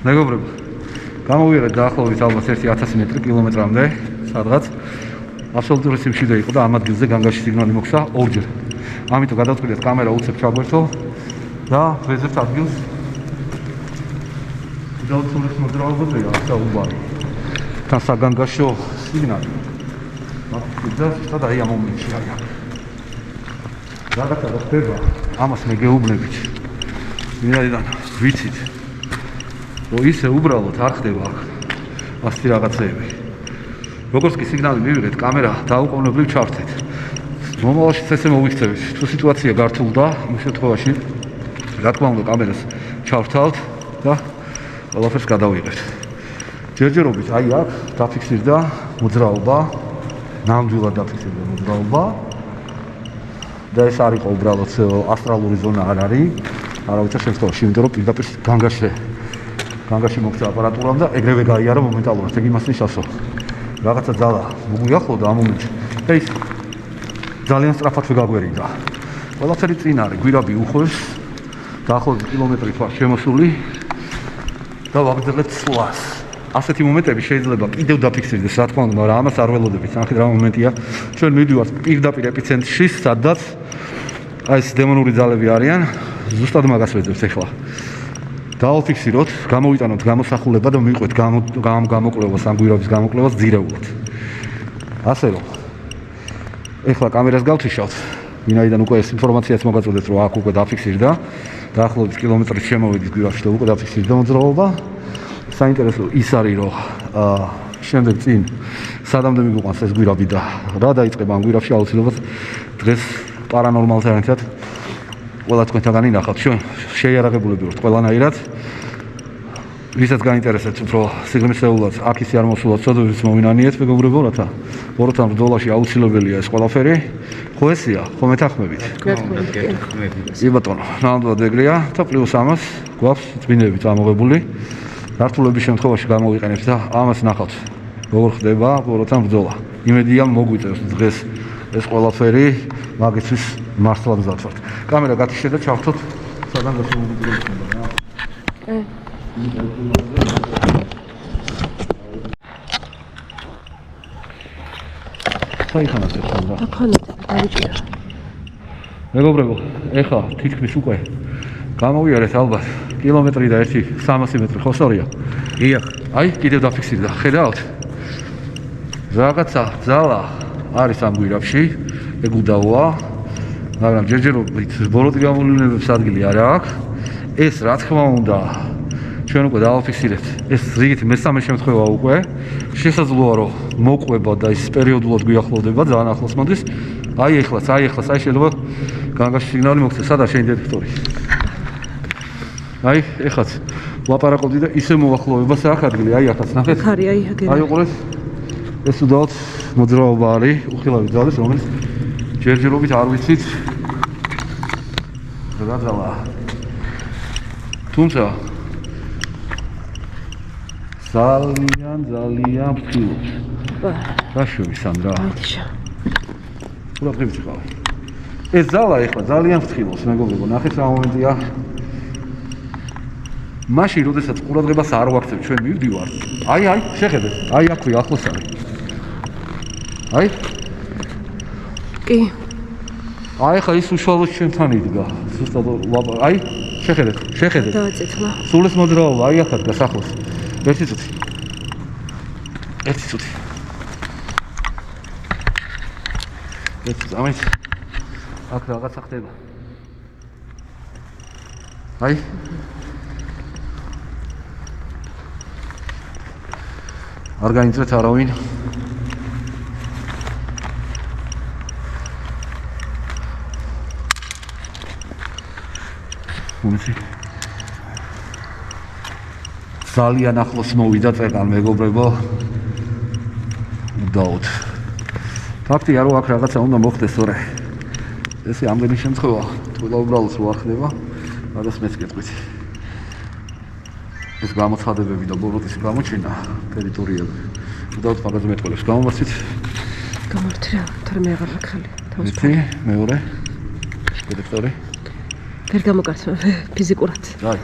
მეგობრებო, გამოვიარეთ დაახლოებით ალბათ 1000 მეტრი კილომეტრამდე, სადღაც აბსოლუტური სიმშვიდე იყო და ამ ადგილზე განგაში სიგნალი მოხდა ორჯერ. ამიტომ გადავწყვიტეთ კამერა უცებ ჩაგვერთო და ვეძებთ ადგილს. დაუცურეს მოძრაობაზე ასაუბარი. თან საგანგაშო სიგნალი. და სადა აი ამ მომენტში არის. რაღაცა ხდება, ამას მე გეუბნებით. ვინაიდან ვიცით, რომ ისე უბრალოდ არ ხდება ასეთი რაღაცეები. როგორც კი სიგნალი მივიღეთ, კამერა დაუყოვნებლივ ჩავთეთ. მომავალშიც ესე მოვიქცევით. თუ სიტუაცია გართულდა, იმ შემთხვევაში რა თქმა უნდა კამერას ჩავთავთ და ყველაფერს გადავიღებთ. ჯერჯერობით აი აქ დაფიქსირდა მოძრაობა, ნამდვილად დაფიქსირდა მოძრაობა. და ეს არ იყო უბრალოდ ასტრალური ზონა არ არის, არავითარ შემთხვევაში, იმიტომ რომ პირდაპირ განგაში მოქცა აპარატურამ და ეგრევე გაიარა მომენტალურად. ეგ იმას ნიშნავს, რომ რაღაცა ძალა მოგვიახლოვდა ამ მომენტში. და ის ძალიან სწრაფად ვეგაგვერიდა. ყველაფერი წინ არის, გვირაბი უხვევს, დაახლოებით კილომეტრი თქვა შემოსული და ვაგრძელებთ სვლას. ასეთი მომენტები შეიძლება კიდევ დაფიქსირდეს, რა თქმა უნდა, მაგრამ ამას არ ველოდებით. ნახეთ რა მომენტია. ჩვენ მივდივართ პირდაპირ ეპიცენტრში, სადაც აი ეს დემონური ძალები არიან. ზუსტად მაგას ვეძებთ ახლა. დავაფიქსიროთ, გამოვიტანოთ გამოსახულება და მივიყვეთ გამოკვლევას, ამ გვირაბის გამოკვლევას ძირეულად. ასე რომ ახლა კამერას გავთიშავთ, ვინაიდან უკვე ეს ინფორმაციაც მოგაწოდეთ, რომ აქ უკვე დაფიქსირდა, დაახლოებით კილომეტრის შემოვედის გვირაბში და უკვე დაფიქსირდა მოძრაობა. საინტერესო ის არის, რომ შემდეგ წინ სადამდე მიგვიყვანს ეს გვირაბი და რა დაიწყება ამ გვირაბში აუცილებლად დღეს პარანორმალთან ერთად ყველა თქვენთაგანი ნახავთ. ჩვენ შეიარაღებულები ვართ ყველანაირად. ვისაც გაინტერესებს უფრო სიღრმისეულად აქ ისე არ მოსულოთ, ცოდვებს მოვინანიეთ მეგობრებო, რათა ბოროტან ბრძოლაში აუცილებელია ეს ყველაფერი. ხო ესია, ხო მეთანხმებით? კი ბატონო, ნამდვილად ეგრეა და პლუს ამას გვაქვს წმინდებით ამოღებული. გართულების შემთხვევაში გამოვიყენებთ და ამას ნახავთ. როგორ ხდება ბოროტან ბრძოლა. იმედია მოგვიწევს დღეს ეს ყველაფერი, მაგისთვის მართლა მზად ვართ. კამერა გათიშე და ჩავთოთ სადან გასულიყო რა. საერთოდ ახლა დავიჭირა. მეგობრებო, ეხლა თითქმის უკვე გამოვიარეთ ალბათ კილომეტრი და 300 მეტრი ხო სწორია? დიახ. აი, კიდევ დაფიქსირდა. ხედავთ? რაღაცა ძალა არის ამ გვირაბში, ეგ უდავოა, მაგრამ ჯერჯერობით ბოროტი გამოვლინებებს ადგილი არ აქვს. ეს რა თქმა უნდა ჩვენ უკვე დავაფიქსირეთ. ეს რიგითი მესამე შემთხვევა უკვე. შესაძლოა რომ მოყვება და ის პერიოდულად გვიახლოვდება, ძალიან ახლოს მოდის. აი ეხლაც, აი შეიძლება განგაში სიგნალი მოხდეს, სადაა შენი დეტექტორი? აი, ეხლაც ლაპარაკობდი და ისე მოახლოვება საახ ადგილი, აი ახაც ნახეთ. ხარი, აი აგერა. აი უყურეთ. ეს უდავოდ მოძრაობა არის, უხილავი ძალის, რომელიც ჯერჯერობით არ ვიცით რა ძალა. თუმცა ძალიან ფრთხილობს. რა შვები სანდრა? მადიშა. ყურადღებით იყავი. ეს ძალა ეხლა ძალიან ფრთხილობს, მეგობრებო, ნახეთ რა მომენტია. მაშინ, როდესაც ყურადღებას არ ვაქცევ, ჩვენ მივდივართ. აი, შეხედეთ. აი, აქვე ახლოს არის. აი? კი. აი, ხა ის უშუალოდ ჩვენთან იდგა. ზუსტად აი, შეხედეთ. დავაწეთლა. სულ ეს მოძრაობა, აი, ახლა დგას ახლოს. ერთი წუთი. ამით აქ რაღაცა ხდება. აი არ გაინწრეთ არავინ. ძალიან ახლოს მოვიდა წეგან მეგობრებო. უდაოდ. ფაქტია რომ აქ რაღაცა უნდა მოხდეს, სწორე. ესე ამდენი შემთხვევა, ყველა უბრალოდ რო არ ხდება, რადგან მეც გეტყვით. ეს გამოცხადებები და ბოროტის გამოჩენა ტერიტორიაზე. უდაოდ მაგაზე მეტყოლებს. გამომართვით? გამართი რა, თორემ აღარ მაგხალი. ერთი, მეორე. დეტექტორი. ვერ გამოგართვა ფიზიკურად. აი.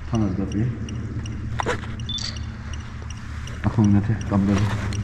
თანას დაწი. ახლა მინათე კამერაზე.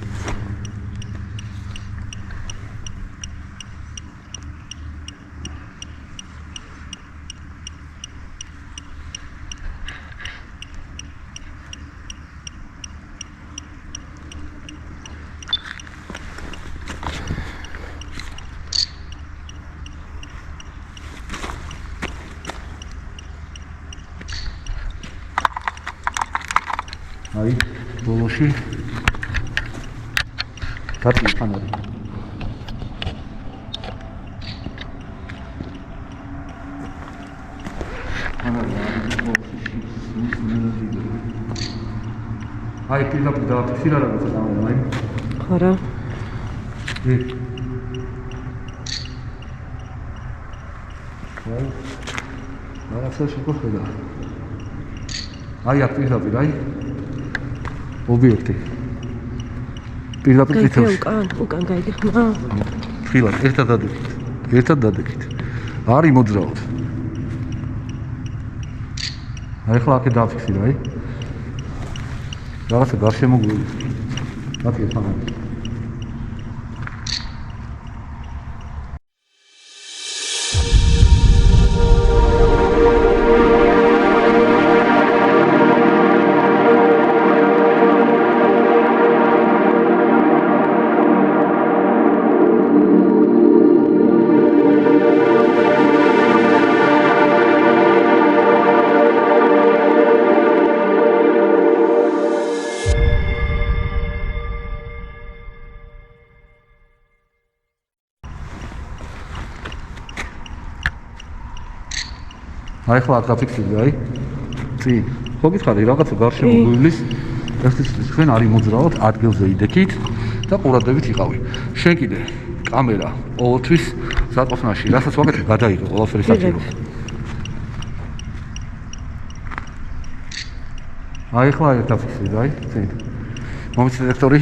აი, ბოლოში დაწი ფანარი. აი, პირდაპირ დააფიქსირა რაღაცა კამერა, აი. ხო რა. აი, რაღაცა შეგვხედა. აი, აქ პირდაპირ, აი. ობიექტი. პირდაპირ წითელში. უკან გაიდი ხმა. ხილად ერთად დადექით. არის მოძრაოდ. აი ხლა აქ დააფიქსირა, აი. რაღაცა გარშემო გვი. აქ ერთმანეთი. აი ხლა აქ დაფიქსირდა, აი. წინ. ხო გითხარი, რაღაცა გარშემო გვივლის. ეს თქვენ არის მოძრაოდ ადგილზე იდექით და ყურადღებით იყავი. შენ კიდე კამერა ყოველთვის საწოფნაში, რასაც ვაკეთებ, გადაიღე ყველაფერი საჭირო. აი ხლა აქ დაფიქსირდა, აი. წინ. მომიცე დირექტორი.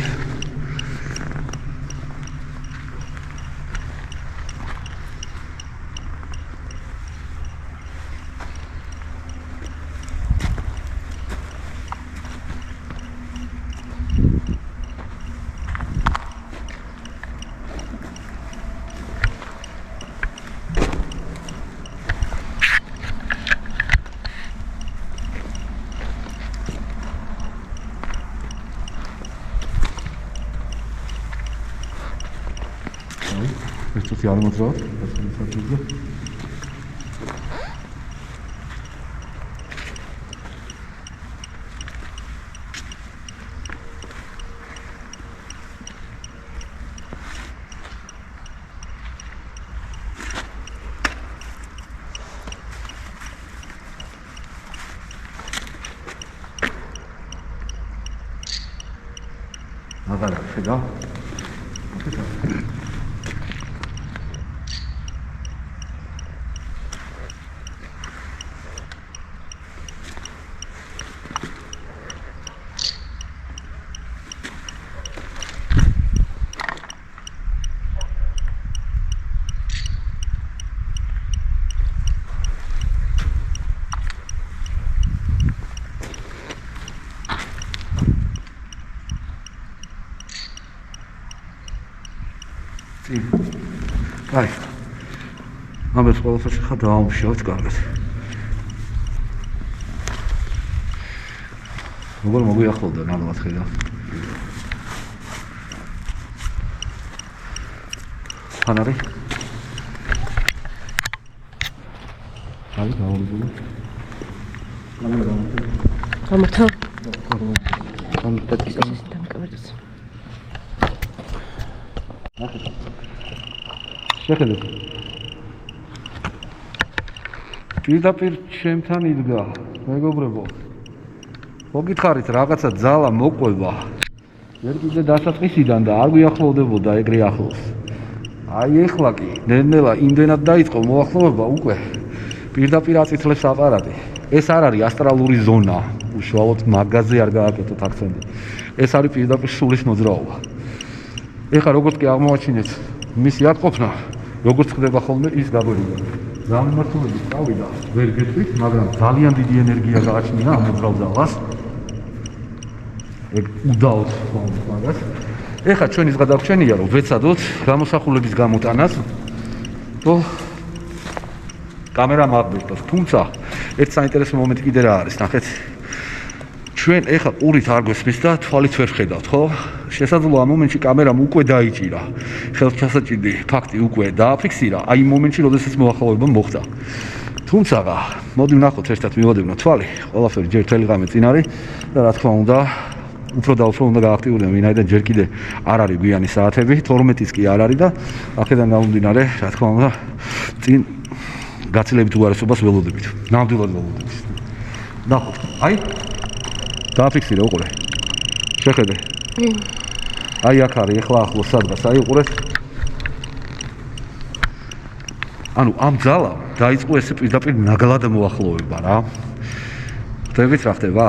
ეს წუთი არ მოძრაობ, ეს საჭიროა. აღარა შედა. აი. ამას ყველაფერს ხა დავამშავთ კარგად. როგორ მოგვიახლოვდა ნამდვილად ხედა. ფანარი. აი გავიგული. კამერა გამორთო. გამორთო. გამორთო. დამკავერდოს. შეხედეთ. პირდაპირ ჩემთან იდგა, მეგობრებო. მოგითხარით რაღაცა ძალა მოყვება. ვერ კიდე დასაწყისიდან და არ გვიახლოვდებოდა ეგრე ახლოს. აი ეხლა კი ნელ-ნელა იმდენად დაიწყო მოახლოვება უკვე პირდაპირ აწითლებს აპარატი. ეს არ არის ასტრალური ზონა, უშუალოდ მაგაზე არ გააკეთოთ აქცენტი. ეს არის პირდაპირ სულის მოძრაობა. ეხლა როგორც კი აღმოვაჩინეთ მისი აკოფნა, როგორც ხდება ხოლმე ის გაგვერიდა. გამომართულებით წავიდა, ვერ გეტყვით, მაგრამ ძალიან დიდი ენერგია გააჩნია ამ მოძრავ ძალას. ეგ უდაოდ ხვალს მაგას. ეხლა ჩვენ ის გადაგვჩენია, რომ ვეცადოთ გამოსახულების გამოტანას, რომ კამერა მაგბეთოს. თუმცა ერთ საინტერესო მომენტი კიდე რა არის, ნახეთ. ჩვენ ეხლა ყურით არ გვესმის და თვალით ვერ ხედავთ, ხო? შესაძლოა ამ მომენტში კამერამ უკვე დაიჭირა. ხელჩასაჭირი ფაქტი უკვე დააფიქსირა, აი იმ მომენტში, როდესაც მოახლოება მოხდა. თუმცა, მოდი ვნახოთ ერთად მივადევნოთ თვალი, ყველაფერი ჯერ მთელი ღამე წინ არის და რა თქმა უნდა, უფრო და უფრო უნდა გააქტიურდეთ, ვინაიდან ჯერ კიდე არ არის გვიანი საათები, 12-ის კი არ არის და აქედან გამომდინარე, რა თქმა უნდა, წინ გაცილებით უარესობას ველოდებით. ნამდვილად ველოდებით. ნახოთ. აი დააფიქსირე უყურე. შეხედე. აი აქ არის ეხლა ახლოს სადღაც, აი უყურეთ. ანუ ამ ძალამ დაიწყო ესე პირდაპირ ნაგლად მოახლოება რა. ხვდებით რა ხდება?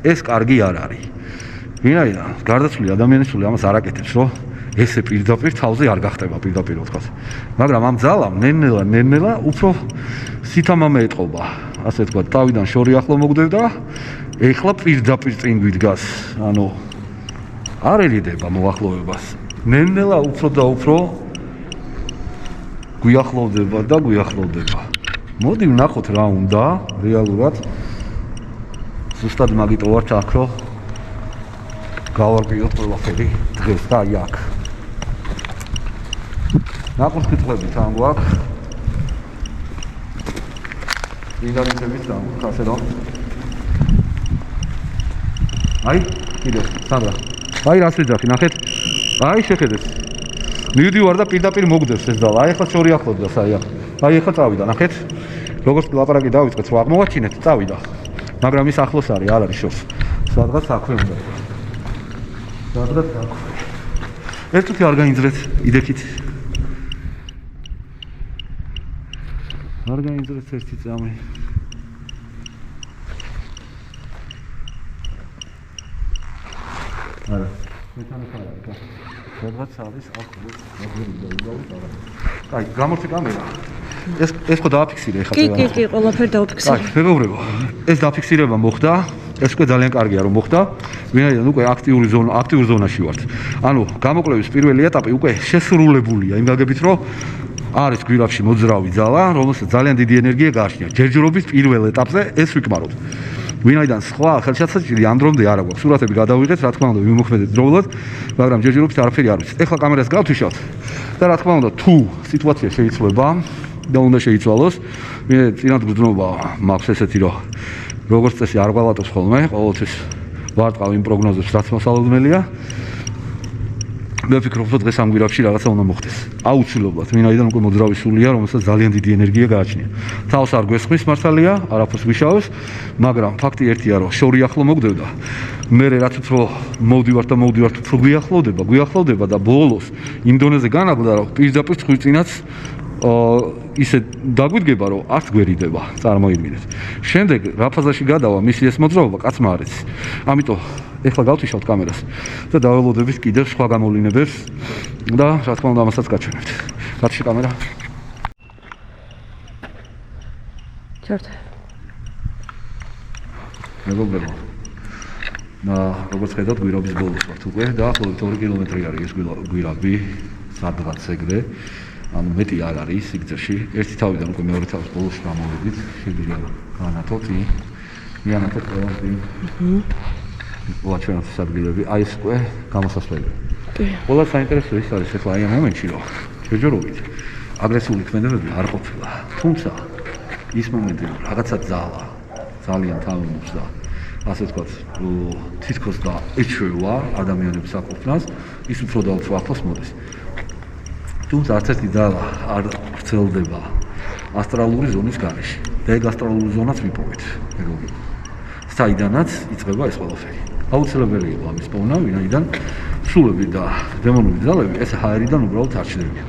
ეს კარგი არ არის. ვინაიდან გარდაცვლილი ადამიანის სული ამას არ აკეთებს, რომ ესე პირდაპირ თავზე არ გახდება პირდაპირ ოთხას. მაგრამ ამ ძალამ ნენელა უფრო სითამამე ეტყობა. ასე თქვა, თავიდან შორი ახლო მოგდევდა, ეხლა პირდაპირ წინ გვიდგას. ანუ არ ერიდება მოახლოებას. ნენელა უფრო და უფრო გვიახლოვდება და გვიახლოვდება. მოდი ვნახოთ რა უნდა რეალურად. ზუსტად მაგიტო ვარ აქ, რომ გავარკვიოთ ყველაფერი დღეს და აი აქ. ნაკურთხებით ამ გვაქვს. ინდარიტებით და ასე რომ. აი, კიდე, სანდრა. აი რას ვიძახი, ნახეთ. აი შეხედეთ. მივდივარ და პირდაპირ მოგდევს ეს ძალა. აი ახლა შორი ახლოვდას აი აქ. აი ახლა წავიდა, ნახეთ. როგორც ლაპარაკი დავიწყეთ, რომ აღმოვაჩინეთ, წავიდა. მაგრამ ის ახლოს არის, არ არის შორს. სადღაც აქვე უნდა იყოს. სადღაც აქვე. ეს თვითი არ გაინძრეთ, იდექით. არ გაინძრეთ ერთი წამი. არა, მეთანხმე არა. სადღაც არის აქვე. აი, გამორჩე კამერა. ეს ხო დააფიქსირე ეხლა. კი, ყველაფერი დააფიქსირე. აი, მეგობრებო, ეს დაფიქსირება მოხდა. ეს უკვე ძალიან კარგია რომ მოხდა. ვინაიდან უკვე აქტიურ ზონაში ვართ. ანუ გამოკვლევის პირველი ეტაპი უკვე შესრულებულია იმ გაგებით, რომ არის გვირაბში მოძრავი ძალა, რომელსაც ძალიან დიდი ენერგია გააჩნია. ჯერჯერობით პირველ ეტაპზე ეს ვიკმაროთ. ვინაიდან სხვა ხელშეცაჭირი ამ დრომდე არ აქვს. სურათები გადავიღეთ, რა თქმა უნდა, ვიმოქმედეთ დროულად, მაგრამ ჯერჯერობით არაფერი არ ვიცით. ეხლა კამერას გავთიშავთ და რა თქმა უნდა, თუ სიტუაცია შეიცვლება და უნდა შეიცვალოს, ვინაიდან წინათ გრძნობა მაქვს ესეთი, რომ როგორც წესი არ გვალატობს ხოლმე, ყოველთვის ვარტყავ იმ პროგნოზებს, რაც მოსალოდნელია. მე ვფიქრობ, რომ დღეს ამ გვირაბში რაღაცა უნდა მოხდეს. აუცილებლად, ვინაიდან უკვე მოძრავი სულია, რომელსაც ძალიან დიდი ენერგია გააჩნია. თავს არ გვესხმის მართალია, არაფერს ვიშავებს, მაგრამ ფაქტი ერთია, რომ შორი ახლო მოგდევდა. მე რაც უფრო მოვდივართ, უფრო გვიახლოვდება და ბოლოს იმ დონეზე განაგდა, რომ პირდაპირ წვირწინაც ისე დაგვიდგება, რომ არც გვერიდება, წარმოიდგინეთ. შემდეგ რა ფაზაში გადავა მისი ეს მოძრაობა, კაცმა არ იცის. ამიტომ ეხლა გავთიშავთ კამერას და დაველოდებით კიდევ სხვა გამოვლინებებს და რა თქმა უნდა ამასაც გაჩვენებთ. გათიშე კამერა. ჩართე. მეგობრებო. როგორც ხედავთ, გვირაბის ბოლოს ვართ უკვე და ახლობით 2 კილომეტრი არის ეს გვირაბი, სადღაც ეგრე. ანუ მეტი არ არის სიგრძეში. ერთი თავიდან უკვე მეორე თავის ბოლოში გამოვედით. შეგვიძლია განათოთ მიანათოთ ყველაფერი. ვაჩვენოთ სადგილები. აი ეს უკვე გამოსასვლელი. ყველა საინტერესო ის არის ახლა აი ამ მომენტში, რომ ჯერჯერობით აგრესიული ქმედებები არ ყოფილა. თუმცა ის მომენტი, რომ რაღაცა ძალა ძალიან თავმოწს და ასე ვთქვათ, თითქოს და ეჩვევა ადამიანების აკופნას, ის უფრო და უფრო ახლოს მოდის. თუმცა არც ერთი ძალა არ ვრცელდება ასტრალური ზონის გარეშე. და ეგ ასტრალური ზონაც ვიპოვეთ, მეგობრებო. საიდანაც იწყება ეს ყველაფერი. აუცილებელია ამის პოვნა, ვინაიდან სულები და დემონური ძალები ეს ჰაერიდან უბრალოდ არ ჩნდებიან.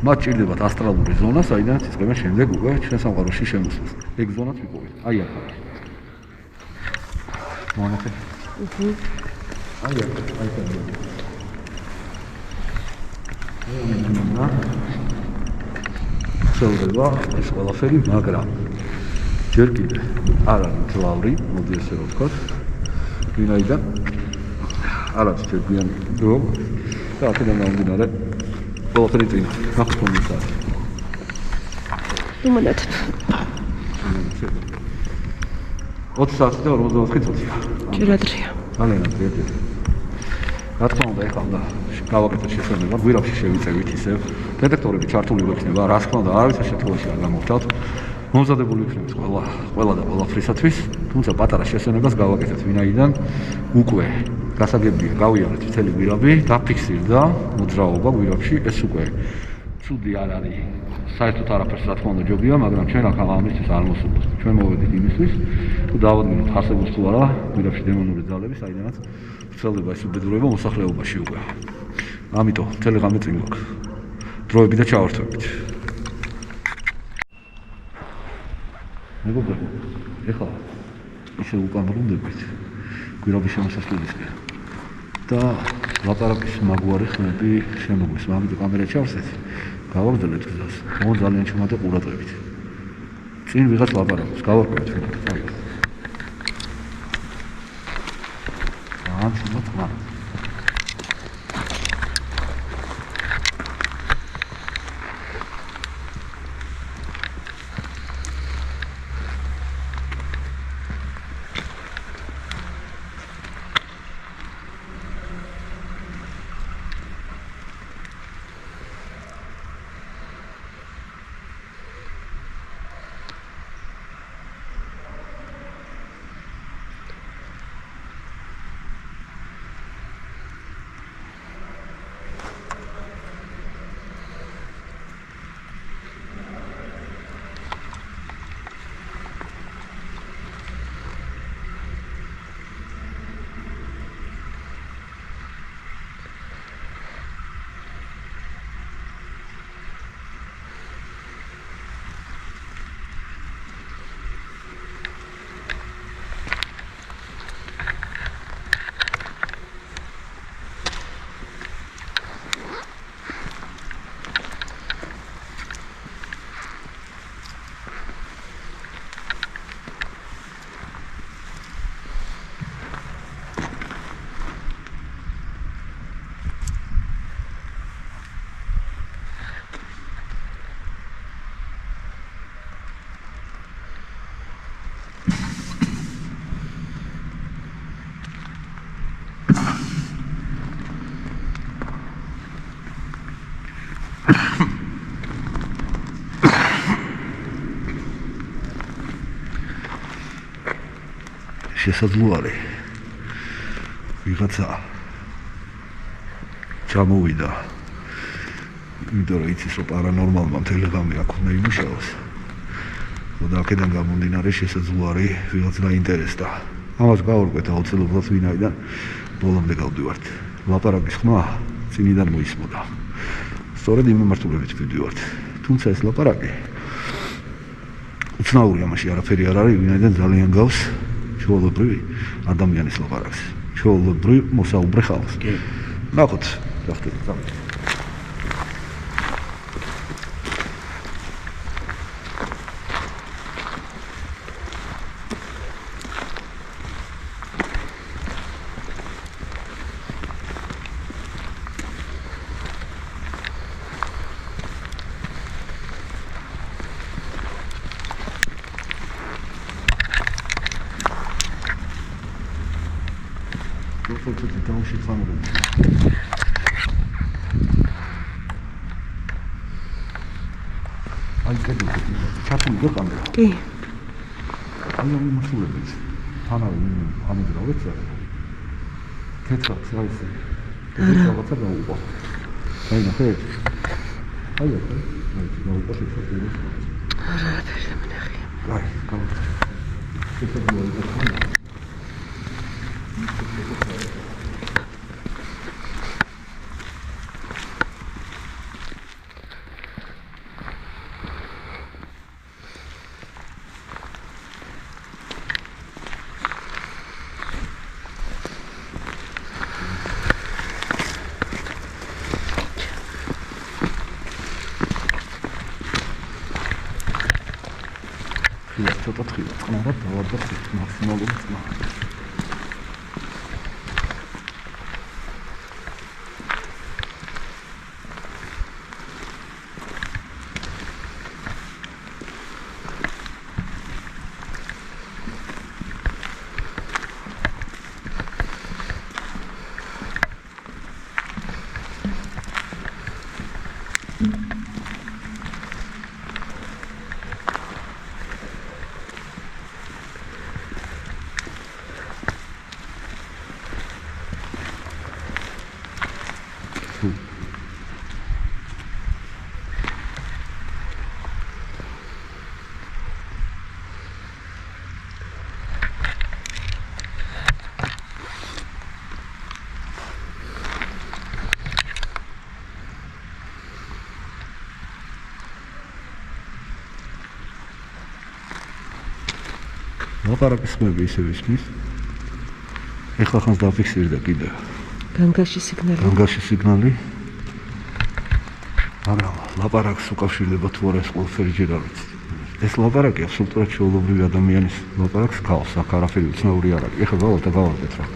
მათ ჭირდებათ ასტრალური ზონა, საიდანაც იწყება შემდეგ უკვე ჩვენ სამყაროში შემოსვლას. ეგ ზონაც ვიპოვეთ. აი აქ არის. მონახეთ. აი აქ, აი აქ. ვრცელდება ეს ყველაფერი, მაგრამ ჯერ კიდე არ არის მძლავრი, მოდი ესე რომ ვთქვათ, ვინაიდან არ არის ჯერ გვიანი დრო და აქედან გამომდინარე ყველაფერი წინა, ნახოთ რომელი საათი. უმანათ. 20 საათი და 54 წუთია. ჯერ ადრეა. ძალიან ადრეა. რა თქმა უნდა, ეხლა უნდა გავაკეთოთ შესაძლებლობა, გვირაბში შევიწევით ისევ. დეტექტორები ჩართული გვექნება, რა თქმა უნდა, არავის შემთხვევაში არ გამოვთავთ. მომზადებული იქნებით ყველა და ყველაფრისათვის, თუმცა პატარა შესვენებას გავაკეთეთ, ვინაიდან უკვე გასაგებია გავიარეთ მთელი გვირაბი, დაფიქსირდა მოძრაობა გვირაბში, ეს უკვე ცუდი არ არის. საერთოდ არაფერს რა თქმა უნდა ჯობია, მაგრამ ჩვენ აქ ამისთვის არ მოსულთ. ჩვენ მოვედით იმისთვის, თუ დავადგინოთ არსებობს თუ არა გვირაბში დემონური ძალები, საიდანაც ვრცელდება ეს უბედურება მოსახლეობაში უკვე. ამიტომ მთელი ღამე წინ გვაქვს. დროები და ჩავართვებით. მეგობრებო, ეხლა ისე უკან ბრუნდებით გვირაბის შემოსასვლელისკენ და ლაპარაკის მაგვარი ხმები შემოგვისმა, ამიტომ კამერა ჩავსეთ, გავაგრძელებთ გზას, ძალიან ჩუმად ყურადღებით. წინ ვიღაც ლაპარაკობს, გავარკვევთ ვიღაც, წავიდეთ. ძალიან ჩუმად ხმარ. შესაძლოა ვიღაცა ჩამოვიდა, იმიტომ რომ იცის რომ პარანორმალმა მთელი ღამე აქ უნდა იმუშაოს და აქედან გამომდინარე შესაძლოა ვიღაც გაინტერესდა. ამას გავარკვევთ აუცილებლად, ვინაიდან ბოლომდე გავდივართ. ლაპარაკის ხმა წინიდან მოისმოდა. სწორედ იმ მიმართულებით ვიდივართ. თუმცა ეს ლაპარაკი უცნაური, ამაში არაფერი არ არის, ვინაიდან ძალიან გავს ჩვეულებრივი ადამიანის ლაპარაკს, ჩვეულებრივ მოსაუბრე ხალხს. ნახოთ, რა ხდება. კი. აი ამ მასულებით თანავე ამოძრავეთ რა. კეთილად რა ისე. რაღაცა გაუყვა. აი ნახეთ. აი აქ. აი გაუყვა შეფერილი. არაფერი δεν მინახია. აი, გაუყვა. შეფერილი და თხილას ცოტა თხილა წყნარად დავარდოთ მაქსიმალური წყნა. ლაპარაკის ხმები ისევ ისმის. ეხლა ხანს დაფიქსირდა კიდევ. განგაში სიგნალი. განგაში სიგნალი. მაგრამ ლაპარაკს უკავშირდება თუ არა ეს ყველაფერი ჯერ არ ვიცი. ეს ლაპარაკი აბსოლუტურად ჩვეულებრივი ადამიანის ლაპარაკს ქავს, აქ არაფერი უცნაური არ არის. ეხლა გავარდეთ რა.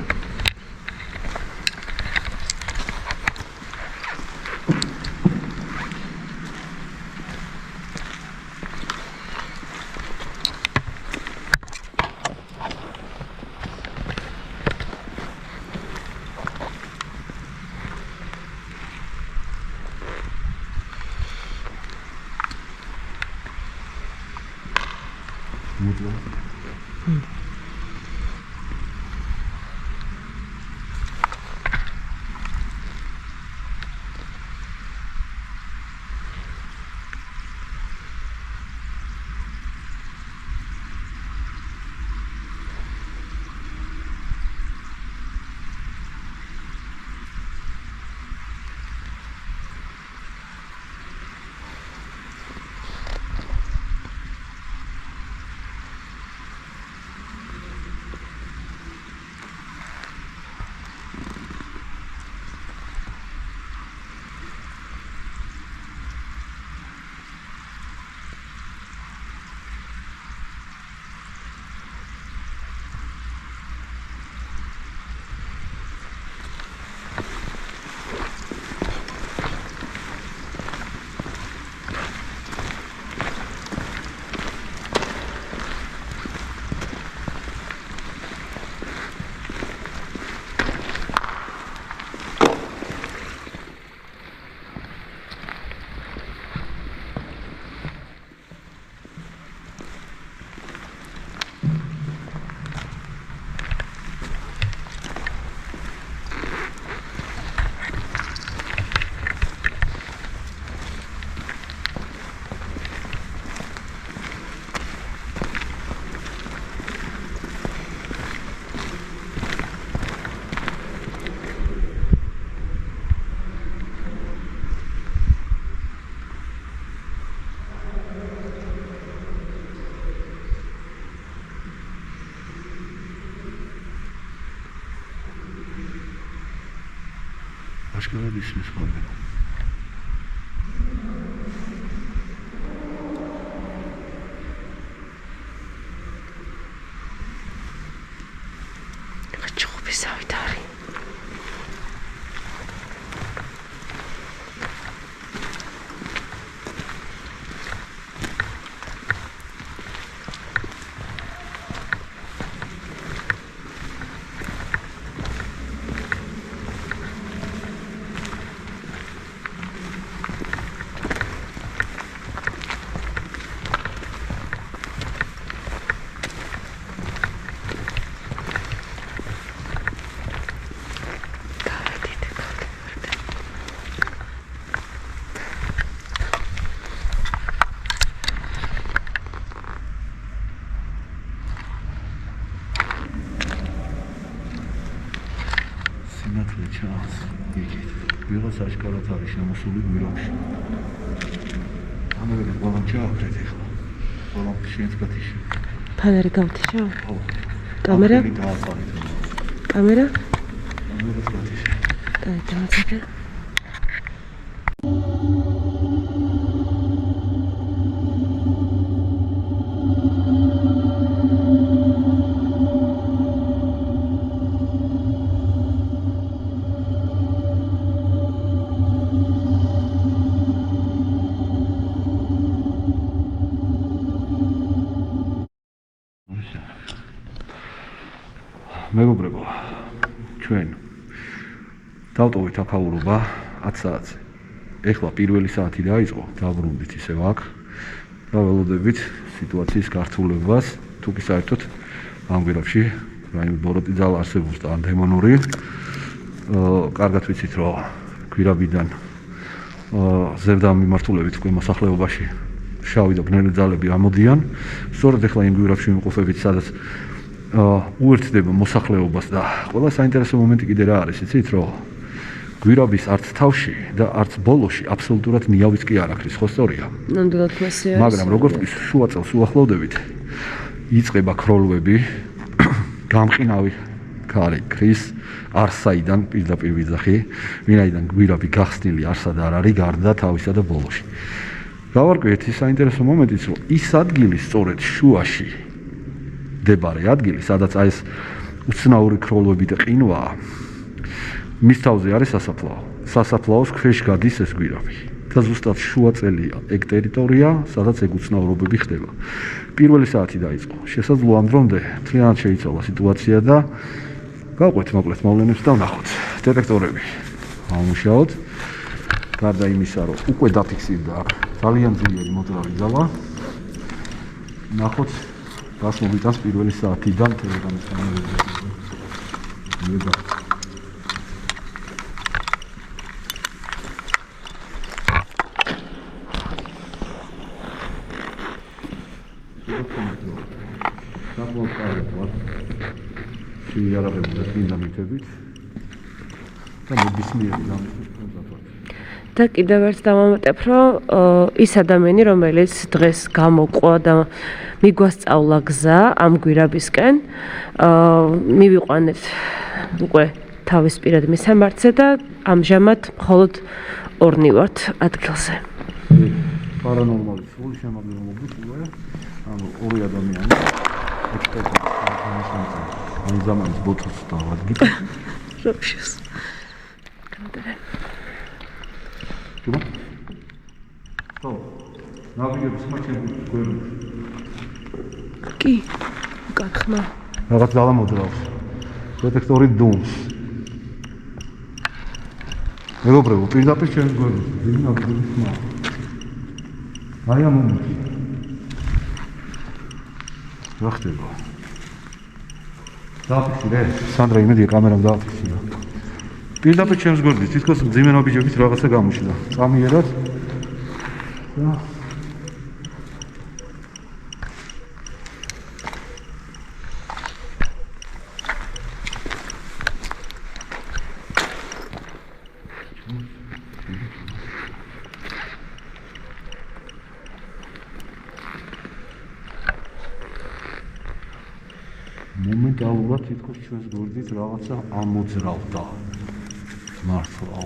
Başkaları isminiz var benim. Çok pis avdari. Sinatlı çağız. Biraz aşkara tarihşamı sulu büyümüş. Ama böyle balon çağız dedik. Balon pişiriniz katış. Paneri kavtişa. Kamera? Kamera? Kamera katış. Tamam zaten. მეგობრებო, ჩვენ დავტოვეთ აქაურობა 10 საათზე. ეხლა პირველი საათი დაიწყო, დაბრუნდით ისევ აქ და ველოდებით სიტუაციის გართულებას, თუ კი საერთოდ ამ გვირაბში რაიმე ბოროტი ძალა არსებობს და ან დემონური. კარგად ვიცით, რომ გვირაბიდან ზევდა მიმართულებით უკვე მოსახლეობაში შავი და ბნელი ძალები ამოდიან. სწორედ ეხლა იმ გვირაბში ვიმყოფებით, სადაც უერთდება მოსახლეობას და ყველა საინტერესო მომენტი კიდე რა არის, იცით, რომ გვირაბის არც თავში და არც ბოლოში აბსოლუტურად ნიავიც კი არ აქვს, ხო სწორია? ნამდვილად მასე არის. მაგრამ როგორც კი შუა წელს უახლოვდებით, იწყება ქროლვები, გამყინავი ქარი ქრის არსაიდან პირდაპირ ვიძახი, ვინაიდან გვირაბი გახსნილი არსად არ არის გარდა თავისა და ბოლოში. გავარკვიეთ ის საინტერესო მომენტიც, რომ ის ადგილი სწორედ შუაში მდებარე ადგილი, სადაც აი ეს უცნაური ქროლვები და ყინვაა, მის თავზე არის სასაფლაო. სასაფლაოს ქვეშ გადის ეს გვირაბი და ზუსტად შუაწელი ეგ ტერიტორია, სადაც ეგ უცნაურობები ხდება. პირველი საათი დაიწყო. შესაძლოა ამ დრომდე მთლიანად შეიცვალა სიტუაცია და გავყვეთ მოკლედ მოვლენებს და ვნახოთ. დეტექტორები ამუშაოთ. გარდა იმისა, რომ უკვე დაფიქსირდა აქ ძალიან ძლიერი მოძრავი ძალა. ნახოთ რას მომიტანს პირველი საათიდან ტელეგრამის კანალებზე. იარაღები და წმინდა მითებით და ნებისმიერი დამწყებად. და კიდევ ერთ დავამატებ, რომ ის ადამიანი, რომელიც დღეს გამოყვა და მიგვასწავლა გზა ამ გვირაბისკენ, მივიყვანეთ უკვე თავის პირად მისამართზე და ამჟამად მხოლოდ ორნი ვართ ადგილზე. პარანორმალი სული შემადგენლობის უკვე ორი ადამიანი ექსპერტი ამ ზამანის ბოთლს დავადგით. როქშეს. კანდერე. Чего? Что? Навიგების მაჩები გვერდით. კი. გახმა. რაღაც ძალა მოძრაობს. დეტექტორი დუმს. მეგობრებო, პირდაპირ ჩემს გვერდით. დიდი ნავიგების ხმა. აი ამ მომენტში. რა ხდება? დააფიქსირე? სანდრა იმედია კამერამ დააფიქსირა. პირდაპირ ჩემს გვერდით, თითქოს მძიმენობიჯებით რაღაცა გამოჩნდა. წამიერად. და მომენტალურად თითქოს ჩვენს გვერდით რაღაცა ამოძრავდა. მართლა.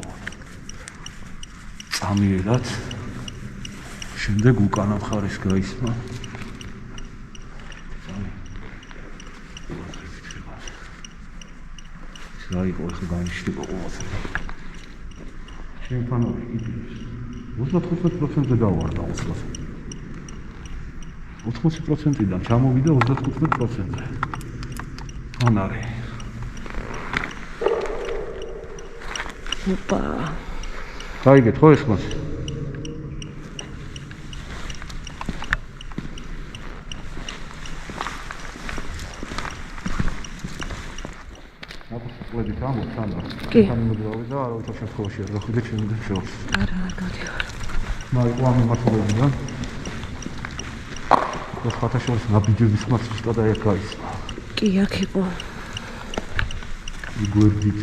წამიერად. შემდეგ უკანა მხარეს გაისმა. რა იყო ახლა განშტიყო ყოველთვის. ჩემთან ორი იდეა. 95%-ზე დავარდა უსლას. 80%-დან ჩამოვიდა 35%-ზე. ანარი. ოპა. გაიგეთ ხო ეს მას? აკუსტიკები თამოთ სანდრა. კი. თანამედროვე და არავითარ შემთხვევაში არ გახვიდე ჩემთან შორს. არა, არ გავდივარ. მაიკლ ამიმართულებიდან. და ხათაშორის ნაბიჯების ხმაც ზუსტად აი აქ გაისმა. კი, აქ იყო. გვერდით.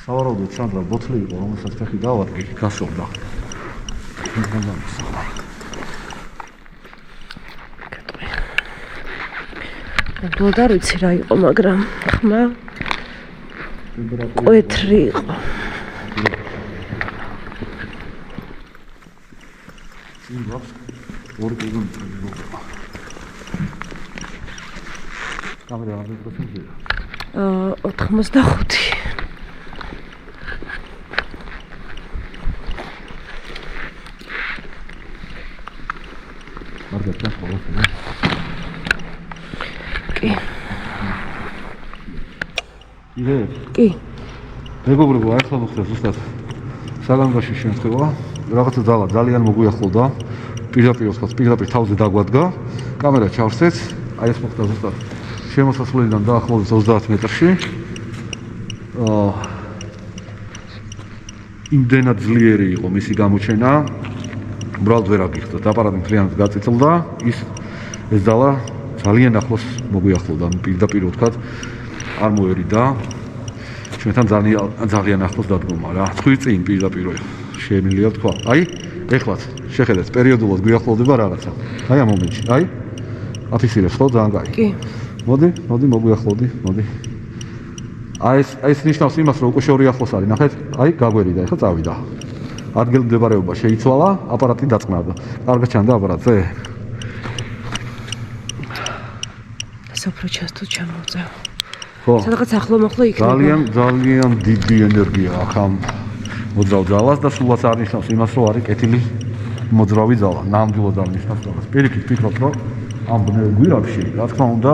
სავარაუდოდ სანდრა ბოთლი იყო, რომელსაც ფეხი დავადგე, გასულდა. ნამდვილად არ ვიცი რა იყო, მაგრამ ხმა ყვითრი იყო. ორი კილომეტრი მოგება. კამერა რამდენი პროცენტია? 85. მარგაცა ხოლმე. კი. იდე? კი. მეგობრებო, ახლა მოხდა ზუსტად საგანგოში შემთხვევა. რაღაცა ძალიან მოგვიახლოვდა. პირდაპირ თავზე დაგვადგა. კამერა ჩავსწრეთ. აი ეს მოხდა ზუსტად შემოსასვლელიდან დაახლოებით 30 მეტრში. იმდენად ძლიერი იყო მისი გამოჩენა. უბრალოდ ვერ აგიხსნა. აპარატი მთლიანად გაწიწილდა. ეს ძალა ძალიან ახლოს მოგვიახლოვდა. პირდაპირ ვთქვათ, არ მოერიდა. ჩვენთან ძალიან ახლოს დადგომა რა. წინ პირდაპირ შემიძლია თქვა. აი, ეხლაც შეხედეთ, პერიოდულად გვიახლოვდება რაღაცა. აი ამ მომენტში, აი. აფიქსირებს ხო ძალიან კაი. კი. მოდი მოგვიახლოვდი, მოდი. აი ეს ნიშნავს იმას, რომ უკვე შორი ახლოს არის. ნახეთ, აი გაგვერიდა, ეხლა წავიდა. ადგილმდებარეობა შეიცვალა, აპარატი დაწყნარდა. კარგად ჩანდა აპარატზე? სოფრო ჩასტო ჩამოვწევ. ხო. სადღაც ახლო-მოხლო იქნება. ძალიან დიდი ენერგია აქვს ამ მოძრავ ძალას და სულაც არ ნიშნავს იმას, რომ არის კეთილი მოძრავი ძალა. ნამდვილად არ ნიშნავს რაღაც. პირიქით ფიქრობ, რომ ამ ბნელ გვირაბში, რა თქმა უნდა,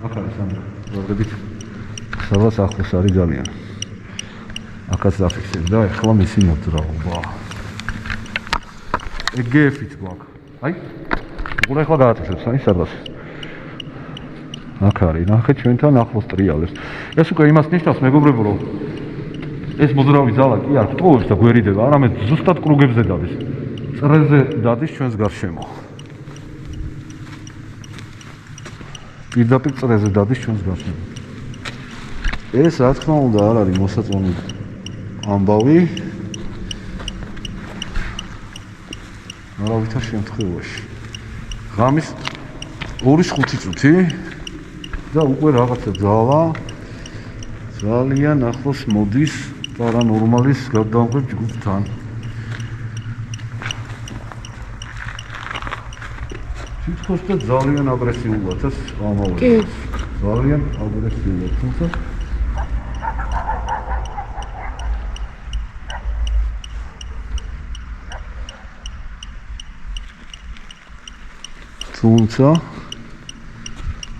აქ არის ამ ვარდებით სადაც ახლოს არის ძალიან. აქაც დაფიქსირდა და ეხლა მისი მოძრაობა. ეგეფიც გვაქვს. აი, უყურე ეხლა გაატაცებს, აი სადაც. აქ არის, ნახეთ ჩვენთან ახლოს ტრიალებს. ეს უკვე იმას ნიშნავს, მეგობრებო, რომ ეს მოძრავი ძალა კი არ ტყუებს და გვერიდება, არამედ ზუსტად კრუგებზე დადის. წრეზე დადის ჩვენს გარშემო. პირდაპირ წრეზე დადის ჩვენს გარშემო. ეს რა თქმა უნდა არ არის მოსაწონი ამბავი. არავითარ შემთხვევაში. ღამის 2-5 წუთი და უკვე რაღაცა ძალა ძალიან ახლოს მოდის პარანორმალის გადამღებ ჯგუფთან. თითქოს და ძალიან აგრესიულადაც ამავე. კი. ძალიან აგრესიულად, თუმცა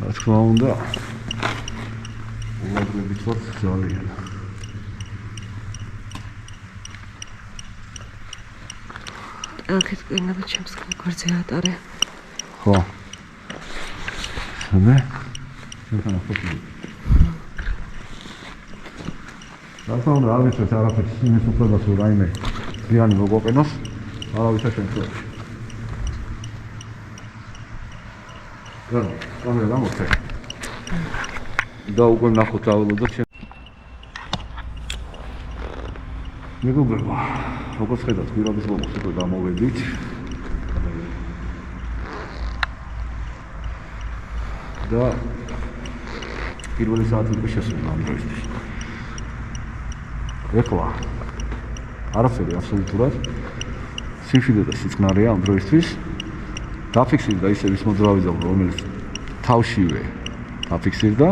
რა თქმა უნდა უღრებით ვარ ძალიან. აქეთ კენაბა ჩემს გვერდზე ატარე. ხო. მე ჩვენთან ახლოს. რა თქმა უნდა არ ვიცით არაფერს იმის უფლებას რომ რაიმე ზიანი მოგვაყენოს, არავითარ შემთხვევაში. კამერა გამოვთე. და უკვე ნახოთ აველოდოთ შენ. მეგობრებო, როგორც ხედავთ, გვირაბის ლოგოს უკვე გამოვედით. და პირველი საათი უკვე შესრულდა ამ დროისთვის. ეხლა არაფერი აბსოლუტურად სიმშვიდე და სიწყნარია ამ დროისთვის. დაფიქსირდა ისევ ის მოძრავი ძალა, რომელიც თავშივე დაფიქსირდა.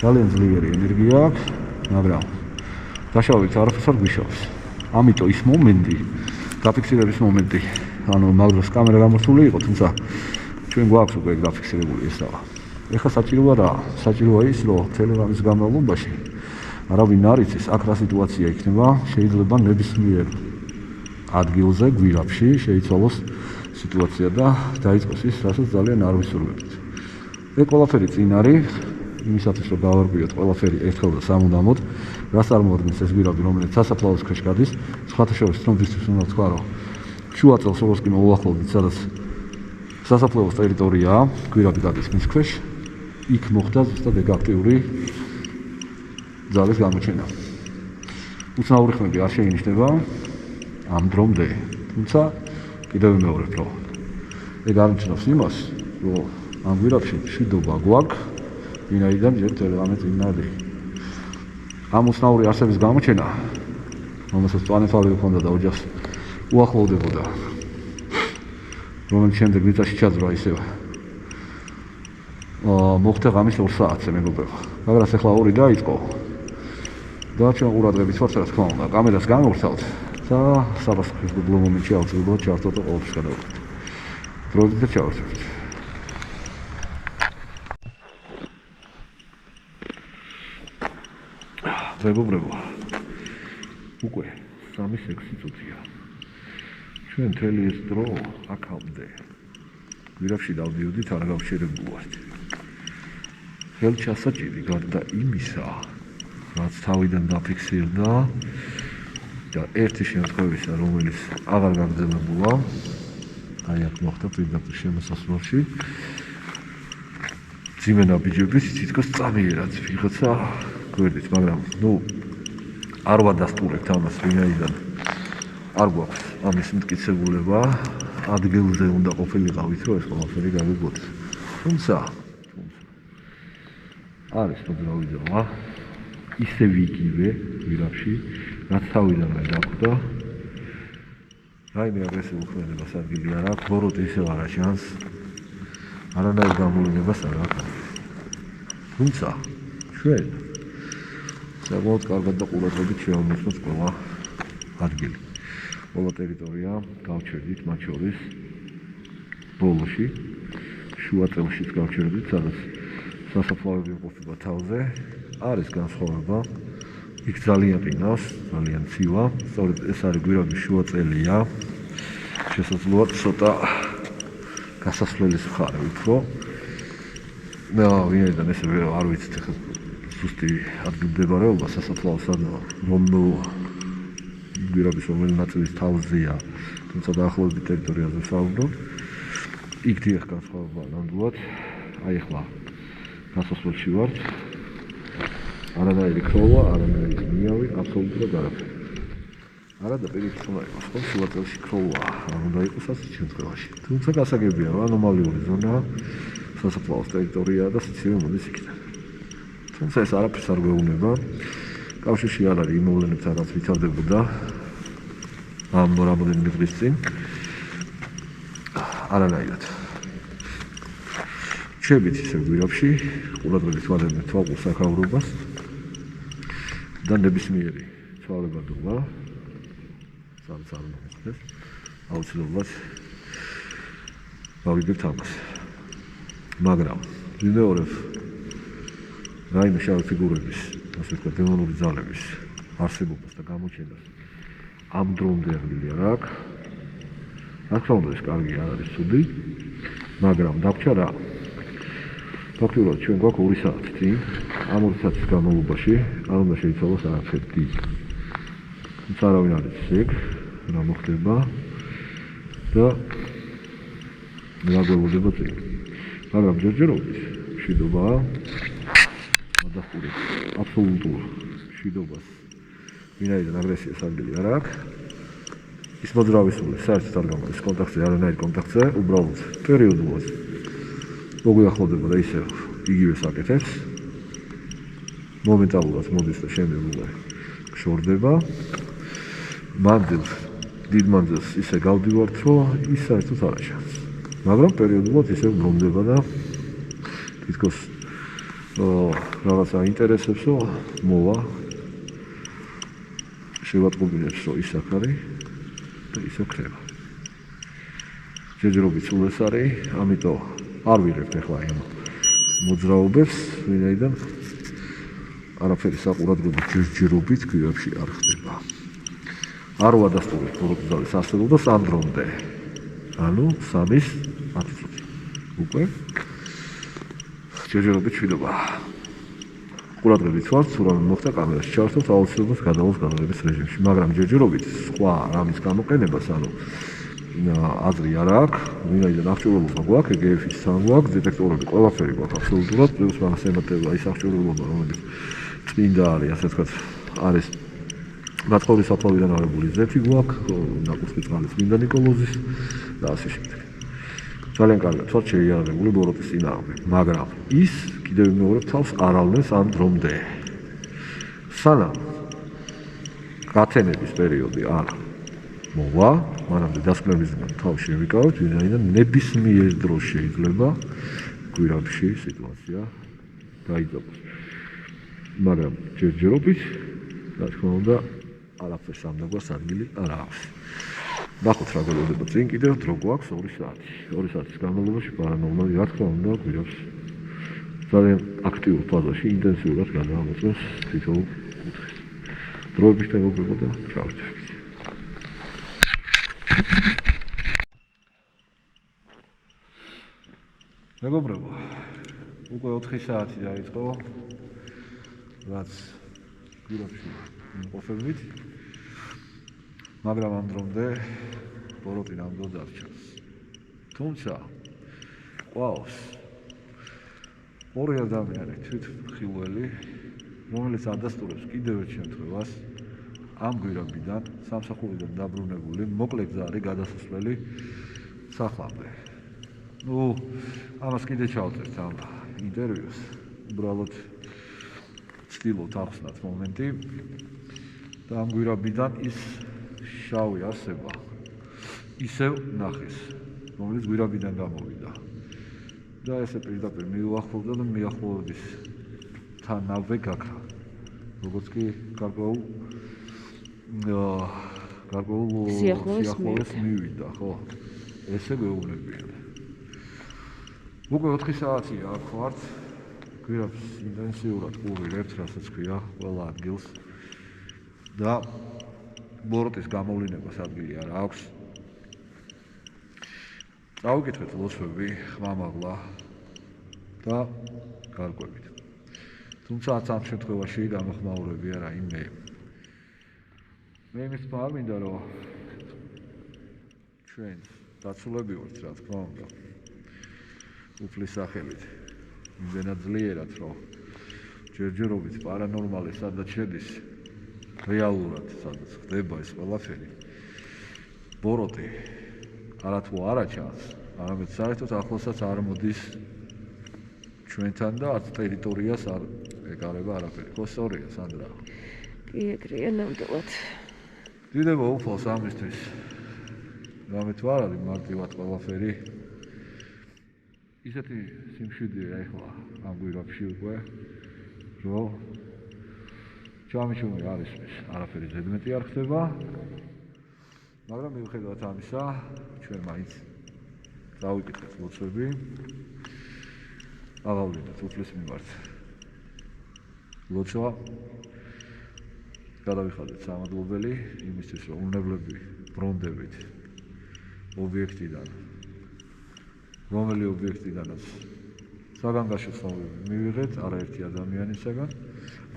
ძალიან ძლიერი ენერგია აქვს, მაგრამ დაშავებით არაფერს არ გვიშავს. ამიტომ ის მომენტი, დაფიქსირების მომენტი, ანუ მაგდროს კამერა გამოსული იყო, თუმცა ჩვენ გვაქვს უკვე დაფიქსირებული ეს რა. ეხლა საჭიროა რა? საჭიროა ის, რომ მთელი რამის განმავლობაში არავინ არ იცის, აქ რა სიტუაცია იქნება, შეიძლება ნებისმიერ ადგილზე, გვირაბში შეიცვალოს სიტუაცია და დაიწყოს ის, რასაც ძალიან არ ვისურვებთ. ეს ყველაფერი წინ არის, იმისათვის რომ გავარკვიოთ ყველაფერი ერთხელ და სამუდამოდ, რას წარმოადგენს ეს გვირაბი, რომელიც სასაფლაოს ქვეშ გადის. სხვათა შორის ცნობისთვის უნდა ვთქვა, რომ შუა წელს როგორც კი მოვახლოვდით, სადაც სასაფლაოს ტერიტორიაა, გვირაბი გადის მის ქვეშ, იქ მოხდა ზუსტად ეგ აქტიური ძალის გამოჩენა. უცნაური ხმები არ შეინიშნება ამ დრომდე, თუმცა კიდევ ვიმეორებ, რომ ეგ არ ნიშნავს იმას, რომ ამ გვირაბში მშვიდობა გვაქვს, ვინაიდან ჯერ თელეგრამი წინადი. ამ უცნაური არსების გამოჩენა, რომელსაც პლანეტარი ჰქონდა და ოჯახს უახლოვდებოდა, რომელიც შემდეგ მიწაში ჩაძრა ისევ. მოხდა ღამის 2 საათზე მეგობრებო. მაგრამ ახლა 2 დაიწყო. და ჩვენ ყურადღებით ვართ, რა თქმა უნდა, კამერას გამოვხსავთ და საფასურო მომენტში აუცილებლად ჩავწოთ და ყოველთვის გადავხდით. დროებით და ჩავარჩევთ. მეგობრებო, უკვე 3-6 წუთია. ჩვენ მთელი ეს დრო აქამდე გვირაბში დავდიოდით არ გავშერებულად. ხელჩასაჭირი გარდა იმისა, რაც თავიდან დაფიქსირდა და ერთი შემთხვევისა, რომელიც აღარ გაგრძელებულა, აი აქ მოხდა პირდაპირ შემოსასვლელში. ძიმე ნაბიჯების თითქოს წამიერად ვიღაცა გვერდით, მაგრამ არ ვადასტურებთ ამას, ვინაიდან არ გვაქვს ამის მტკიცებულება, ადგილზე უნდა ყოფილიყავით, რომ ეს ყველაფერი გავიგოთ. თუმცა არის მოძრავი ძალა, ისევ იგივე გვირაბში, რაც თავიდანვე დახვდა. რაიმე აგრესიულ ქმედებას ადგილი არ აქვს, ბოროტი ისევ არ აჩანს, არანაირ გამოვლენებას არ აქვს. თუმცა ჩვენ საკმაოდ კარგად და ყურადღებით შევამოწმოთ ყველა ადგილი. ყველა ტერიტორია გავჩერდით, მათ შორის ბოლოში, შუა წელშიც გავჩერდით, სადაც სასაფლავები იმყოფება თავზე. არის განსხვავება, იქ ძალიან ყინავს, ძალიან ცივა, სწორედ ეს არის გვირაბის შუა წელია. შესაძლოა ცოტა გასასვლელის მხარე უფრო. მე ვინაიდან ესე არ ვიცით ახლა ზუსტი ადგილმდებარეობა სასაფლაოსა და რომ გვირაბის რომელი ნაწილის თავზეა, თუმცა დაახლოებით ტერიტორიაზე ვსაუბრობ. იქ დიახ განსხვავება ნამდვილად. აი ახლა გასასვლელში ვართ. არანაირი ქროლა, არანაირი ნიავი, აბსოლუტურად არაფერი. არა და პირიქით უნდა იყოს, ხო, შუა წელში ქროლა არ უნდა იყოს ასეთ შემთხვევაში. თუმცა გასაგებია, რომ ანომალიური ზონაა, სასაფლაოს ტერიტორიაა და სიცივე მოდის იქიდან. თუმცა ეს არაფერს არ გვეუბნება. კავშირში არ არის იმ მოვლენებთან, რაც ვითარდებოდა ამ რამდენიმე დღის წინ. არანაირად. ჩებით ისევ გვირაბში, ყურადღებით ვადებთ თვალყურ საქაურობას და ნებისმიერი ცვალებადობა, სადაც არ უნდა მოხდეს, აუცილებლად გავიგებთ ამას. მაგრამ ვიმეორებ რაიმე შავი ფიგურების, ასე ვთქვათ, დემონური ძალების არსებობას და გამოჩენას ამ დრომდე აღლილი არ აქვს. რა თქმა უნდა, ეს კარგი არ არის ცუდი, მაგრამ დაგვრჩა რა. ფაქტობრივად ჩვენ გვაქვს 2 საათი წინ, ამ 2 საათის განმავლობაში არ უნდა შეიცვალოს არაფერი. თუმცა არავინ არ იცის ეგ, რა მოხდება და რა გვეუბნება წინ. მაგრამ ჯერჯერობით მშვიდობაა გადახურება აბსოლუტურ მშვიდობას, ვინაიდან აგრესიას ადგილი არ აქვს. ის მოძრავი სული საერთოდ არ გამოდის კონტაქტზე, არანაირ კონტაქტზე, უბრალოდ პერიოდულად მოგვიახლოვდება და ისევ იგივეს აკეთებს. მომენტალურად მოდის და შემდეგ უკვე შორდება. მანძილს, დიდ მანძილს ისე გავდივართ, რომ ის საერთოდ არ აჩანს. მაგრამ პერიოდულად ისევ ბრუნდება და თითქოს რაღაცა ინტერესებს, რომ მოვა. შევატყობინებს, რომ ის აქ არის და ისე ხდება. ჯერჯერობით სულ ეს არის, ამიტომ არ ვიღებთ ახლა ამ მოძრაობებს, ვინაიდან არაფერი საყურადღებო ჯერჯერობით გვირაბში არ ხდება. არ ვადასტურებთ ბოროტი ძალის არსებობას ამ დრომდე. ანუ 3-10 წუთი. უკვე ჯერჯერობით მშვიდობა. ყურადღებით ვართ, სულ რამე მოხდა კამერაში ჩავარდოთ, აუცილებლად გადავალთ გადაღების რეჟიმში, მაგრამ ჯერჯერობით სხვა რამის გამოყენებას, ანუ აზრი არ აქვს, ვინაიდან აღჭურვილობა გვაქვს, EGF-ის თან გვაქვს, დეტექტორები ყველაფერი გვაქვს აბსოლუტურად, პლუს მაგას ემატება ის აღჭურვილობა, რომელიც წმინდა არის, ასე ვთქვათ, არის გათხოვრის საფლავიდან აღებული ზეთი გვაქვს, ნაკურთხი წყალი წმინდა ნიკოლოზის და ასე შემდეგ. ძალიან კარგად ვთქვათ შეიარაღებული ბოროტის წინააღმდეგ, მაგრამ ის კიდევ მეორე თავს არ ავლენს ამ დრომდე. სანამ გათენების პერიოდი არ მოვა, მანამდე დასკვნებისგან თავში შევიკავებთ, ვინაიდან ნებისმიერ დროს შეიძლება გვირაბში სიტუაცია გაიძაბოს. მაგრამ ჯერჯერობით, რა თქმა უნდა, არაფერს ამდაგვას ადგილი არ აქვს. ნახოთ რა გველოდება წინ კიდევ დრო გვაქვს 2 საათი. 2 საათის განმავლობაში პარანორმალი რა თქმა უნდა გვირაბს ძალიან აქტიურ ფაზაში ინტენსიურად გადაამოწმებს თითოეულ კუთხეს. დროების თემობება და ჩავარდებით. მეგობრებო, უკვე 4 საათი დაიწყო, რაც გვირაბში იმყოფებით, მაგრამ ამ დრომდე ბოროტი ნამდვილად არ ჩანს. თუმცა ყავს ორი ადამიანი თვითმხილველი, რომელიც ადასტურებს კიდევ ერთ შემთხვევას ამ გვირაბიდან სამსახურიდან დაბრუნებული მოკლე გზარი გადასასვლელი სახლამდე. ამას კიდე ჩავწერთ ამ ინტერვიუს. უბრალოდ ვცდილობთ ახსნათ მომენტი და ამ გვირაბიდან ის შავი არსება ისევ ნახეს, რომელიც გვირაბიდან გამოვიდა. და ესე პირდაპირ მიუახლოვდა და მიახლოვების თანავე გაქრა. როგორც კი გარკვეულ სიახლოვეს მივიდა, ხო? ესე გვეუბნებიან. უკვე 4 საათია აქ ვართ. გვირაბს ინტენსიურად ყურირებთ, რასაც ქვია, ყველა ადგილს. და ბოროტის გამოვლინებას ადგილი არ აქვს. წავიკითხეთ ლოცვები, ხმამაღლა და გარკვევით. თუმცა ამ შემთხვევაში გამოხმაურებია რაიმე. მე იმის თქმა არ მინდა, რომ ჩვენ დაცულები ვართ, რა თქმა უნდა. უფლის სახელით. იმდენად ძლიერად, რომ ჯერჯერობით პარანორმალი სადაც შედის, რეალურად სადაც ხდება ეს ყველაფერი. ბოროტი არათუ არა ჩანს, არამედ საერთოდ ახლოსაც არ მოდის ჩვენთან და არც ტერიტორიას არ ეკარება არაფერი. ხო, სწორია, სანდრა? კი, ეგრეა ნამდვილად. დიდება უფალს ამისთვის. რამე თუ არ არის მარტივად ყველაფერი. ისეთი სიმშვიდეა ეხლა ამ გვირაბში უკვე, რომ ჩამიშუმი არის ეს, არაფერი ზედმეტი არ ხდება. მაგრამ მიუხედავად ამისა, ჩვენ მაინც დავიკითხეთ ლოცვები. აღავლინეთ უფლის მიმართ. ლოცვა გადავიხადეთ სამადლობელი იმისთვის, რომ უნებლები ბრუნდებით ობიექტიდან, რომელი ობიექტიდანაც საგანგაშო ცნობები მივიღეთ არაერთი ადამიანისაგან.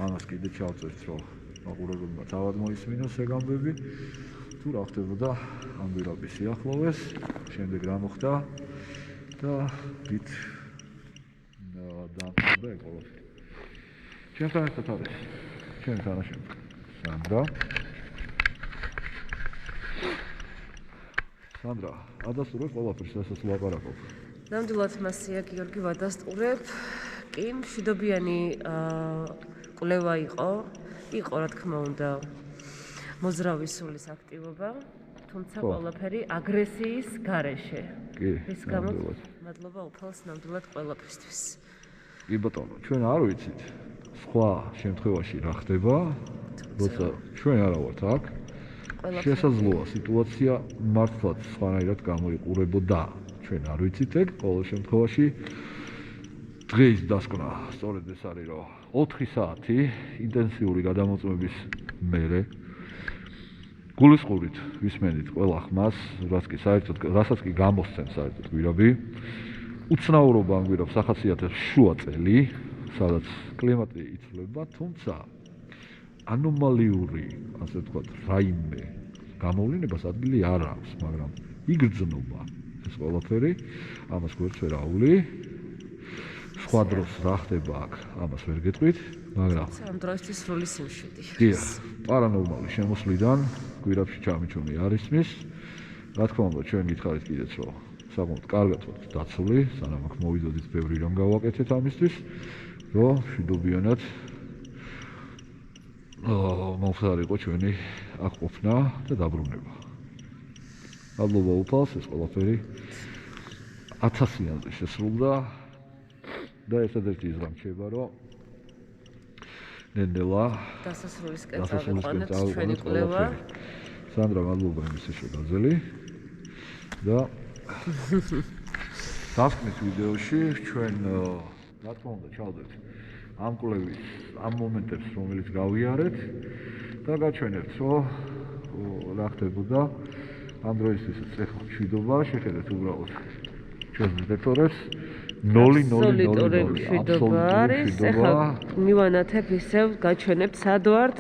ამას კიდე ჩავწერთ, რომ მაყურებელმა თავად მოისმინოს ეგ ამბები. თუ რა ხდებოდა ამ გვირაბის სიახლოვეს, შემდეგ რა მოხდა და ვით დაამთავრდა ეგ ყველაფერი. ჩვენთან ერთად არის ჩვენი თანაშემწე სანდრა. სანდრა, ადასტურებ ყველაფერს, რასაც ვლაპარაკობ. ნამდვილად მასია გიორგი ვადასტურებ. კი, მშვიდობიანი კვლევა იყო რა თქმა უნდა მოძრავი სულის აქტივობა, თუმცა ყველაფერი აგრესიის გარეშე. კი, რის გამოც მადლობა უფალს ნამდვილად ყველაფრისთვის. კი ბატონო, ჩვენ არ ვიცით სხვა შემთხვევაში რა ხდება, როცა ჩვენ არა ვართ აქ. შესაძლოა სიტუაცია მართლაც სხვანაირად გამოიყურებოდა. ჩვენ არ ვიცით ეგ, ყოველ შემთხვევაში დღეს დასკვნა სწორედ ეს არის, რომ 4 საათი ინტენსიური გადამოწმების მერე გულისყურით ვისმენთ ყველა ხმას, რასაც კი გამოსცემს საერთოდ გვირაბი. უცნაურობა ამ გვირაბს ახასიათებს შუა წელი, სადაც კლიმატი იცვლება, თუმცა ანომალიური, ასე ვთქვათ, რაიმე გამოვლინებას ადგილი არ აქვს, მაგრამ იგრძნობა ეს ყველაფერი, ამას გვერდს ვერ აული. სხვა დროს რა ხდება აქ, ამას ვერ გეტყვით, მაგრამ ამ დროისთვის სრული სიმშვიდი. დიახ, პარანორმალი შემოსვლიდან გვირაბში ჩამიჩვენი არ ისმის. რა თქმა უნდა, ჩვენ გითხარით კიდეც, რომ საკმაოდ კარგად ვართ დაცული, სანამ აქ მოვიდოდით, ბევრი რამ გავაკეთეთ ამისთვის, რომ მშვიდობიანად მომხდარიყო ჩვენი აქ ყოფნა და დაბრუნება. მადლობა უფალს, ეს ყველაფერი 1000-იანზე შესრულდა და ესადერთი ის რამჩება, რომ ნენდელა დასასრულისკენ წავიყვანეთ ჩვენი კვლევა. სანდრა, მადლობა იმისთვის, რომ გაძელი და დასკვნის ვიდეოში ჩვენ რა თქმა უნდა ჩავდებთ ამ კვლევის ამ მომენტებს, რომელიც გავიარეთ და გაჩვენებთ, რომ რა ხდებოდა ამ დროისთვის ეხლა მშვიდობა, შეხედეთ უბრალოდ ჩვენს დეტექტორებს 0-0-0 მშვიდობა არის. ეხლა მივანათებ ისევ გაჩვენებთ სად ვართ.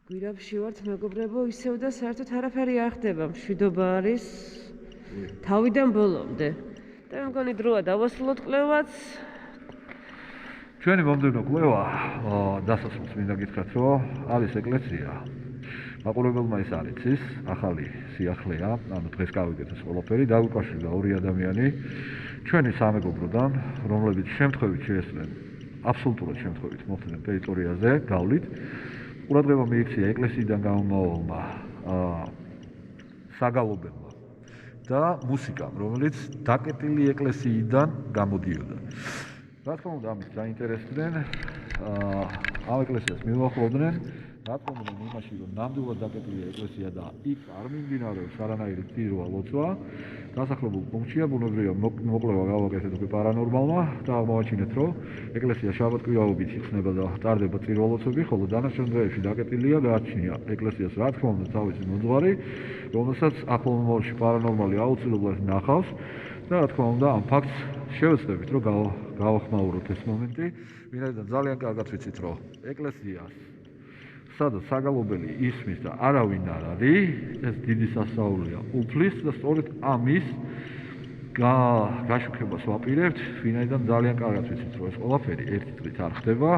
გვირაბში ვართ მეგობრებო, ისევ და საერთოდ არაფერი არ ხდება, მშვიდობა არის თავიდან ბოლომდე. და მე მგონი დროა დავასრულოთ კვლევაც. ჩვენი მომდევნო კვლევა დასასრულს მინდა გითხრათ, რომ არის ეკლესია. მაყურებელმა ის არ იცის, ახალი სიახლეა, ანუ დღეს გავიგეთ ეს ყველაფერი, დაგვიკავშირდა ორი ადამიანი ჩვენი სამეგობროდან, რომლებიც შემთხვევით შეესწრნენ, აბსოლუტურად შემთხვევით მოხდნენ ტერიტორიაზე, გავლით. ყურადღება მიიქცია ეკლესიიდან გამომავალმა საგალობელმა და მუსიკამ, რომელიც დაკეტილი ეკლესიიდან გამოდიოდა. რა თქმა უნდა, ამით დაინტერესდნენ, ამ ეკლესიას მივახლოვდნენ, რატომ იმაში, რომ ნამდვილად დაკეტილია ეკლესია და იქ არ მიმდინარეობს არანაირი პირვა ლოცვა, დასახლებულ პუნქტშია ბუნებრივია მოკვლევა გავაკეთეთ უკვე პარანორმალმა და აღმოაჩინეთ, რომ ეკლესია შაბათ-კვირაობით იხსნება და ტარდება წირვალოცები, ხოლო დანარჩენ დღეებში დაკეტილია, გააჩნია ეკლესიას რა თქმა უნდა თავისი მოძღვარი, რომელსაც ახლო მომავალში პარანორმალი აუცილებლად ნახავს და რა თქმა უნდა ამ ფაქტს შევეცდებით, რომ გავახმაუროთ ეს მომენტი, ვინაიდან ძალიან კარგად ვიცით, რომ ეკლესიას სადაც საგალობელი ისმის და არავინ არ არის, ეს დიდი სასწაულია უფლის და სწორედ ამის გაშუქებას ვაპირებთ, ვინაიდან ძალიან კარგად ვიცით, რომ ეს ყველაფერი ერთი დღით არ ხდება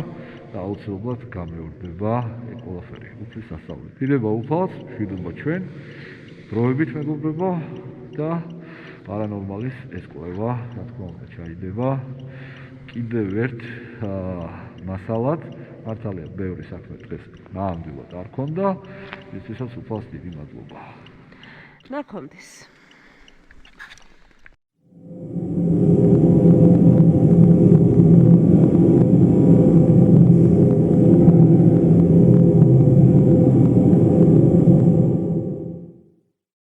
და აუცილებლად გამეორდება ეს ყველაფერი უფლის სასწაული. დიდება უფალს, მშვიდობა ჩვენ, დროებით მეგობრებო და პარანორმალის ეს კვლევა, რა თქმა უნდა, ჩაიდება კიდევ ერთ მასალად. მართალია, ბევრი საქმე დღეს ნამდვილად არ ქონდა, ისთვისაც უფალს დიდი მადლობა. ნაქვამდის.